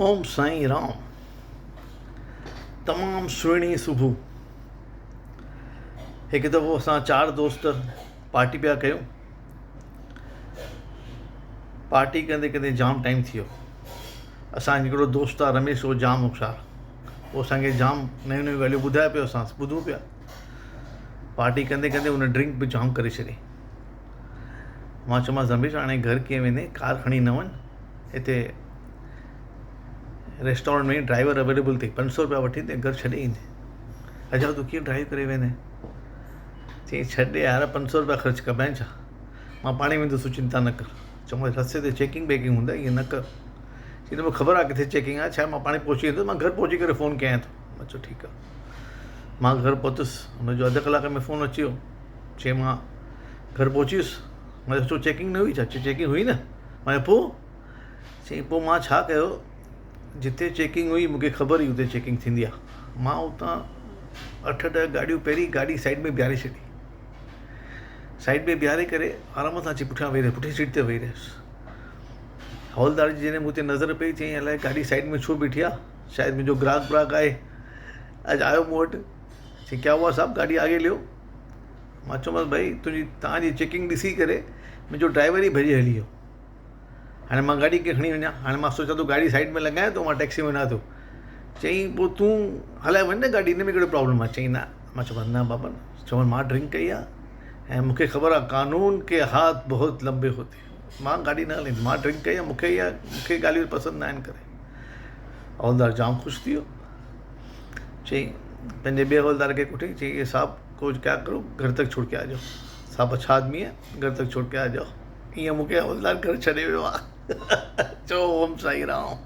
ओम साईं राम। तमामु सुहिणी सुबुह। हिकु दफ़ो असां 4 दोस्त पार्टी पिया कयूं। पार्टी कंदे कंदे जाम टाइम थी वियो। असांजो हिकिड़ो दोस्त आहे रमेश, उहो जाम होशियारु, उहो असांखे जाम नयूं नयूं ॻाल्हियूं ॿुधाए पियो, असां ॿुधूं पिया। पार्टी कंदे कंदे हुन ड्रिंक बि जाम करे छॾी। मां चयोमांसि, रमेश हाणे घर कीअं वेंदे, कार खणी न वञ, हिते रेस्टोरेंट में ड्राइवर अवेलेबल अथई, 500 रुपया वठी ते घर छॾे ईंदे। अजा तूं कीअं ड्राइव करे वेंदे? चई छॾे यार, 500 रुपया ख़र्चु कबाइनि छा, मां पाणे वेंदुसि, चिंता न कर। चयोमांसि रस्ते ते चेकिंग वेकिंग हूंदा, ईअं न कर। चई मूंखे ख़बर आहे किथे चेकिंग आहे, छा मां पाणे पहुची वेंदुसि, मां घर पहुची करे फ़ोन कयां थो। मां चयो ठीकु आहे। मां घर पहुतुसि, हुनजो अधु कलाक में फ़ोन अची वियो। चई मां घर पहुची वियुसि। मां चयो चेकिंग न हुई छा? चई चेकिंग हुई न। मां पोइ? चई पोइ मां छा कयो, जिते चेकिंग हुई मूंखे ख़बर हुई उते चेकिंग थींदी आहे। मां उतां 8-10 गाॾियूं पहिरीं गाॾी साइड में बीहारे छॾी। साइड में बीहारे करे आराम सां अची पुठियां वेही रहियो, पुठी सीट ते वेही रहियुसि। हवलदार जी जॾहिं मूं ते नज़र पई, चई अलाए गाॾी साइड में छो बीठी आहे, शायदि मुंहिंजो ग्राहक व्राहक आहे, अॼु आयो मूं वटि। चई क्या हुआ साहब, गाॾी आगे लियो। मां चयोमांसि भाई तव्हांजी चेकिंग ॾिसी करे मुंहिंजो ड्राइवर ई भॼी हली वियो। हाणे मां गाॾी कीअं खणी वञा? हाणे मां सोचां थो गाॾी साइड में लॻायां थो, मां टैक्सी में वञा थो। चई पोइ तूं हलाए वञ न गाॾी, हिन में कहिड़ो प्रॉब्लम आहे? चई न। मां चयोमांसि न बाबा, चयोमांसि मां ड्रिंक कई आहे ऐं मूंखे ख़बर आहे कानून के हाथ बहुत लंबे होते, मां गाॾी न हलाईंदुमि, मां ड्रिंक कई आहे, मूंखे ॻाल्हियूं पसंदि न आहिनि करे। हवलदार जाम ख़ुशि थी वियो। चई पंहिंजे ॿिए हवलदार खे कोठी, चई ये साहब कुछ क्या करो, घर तक छोड़ के आ जाओ, साहब अच्छा आदमी है, घर तक छोड़ के आ जाओ। ईअं मूंखे हवलदार घर छॾे वियो आहे। चओ ओम साईं राम।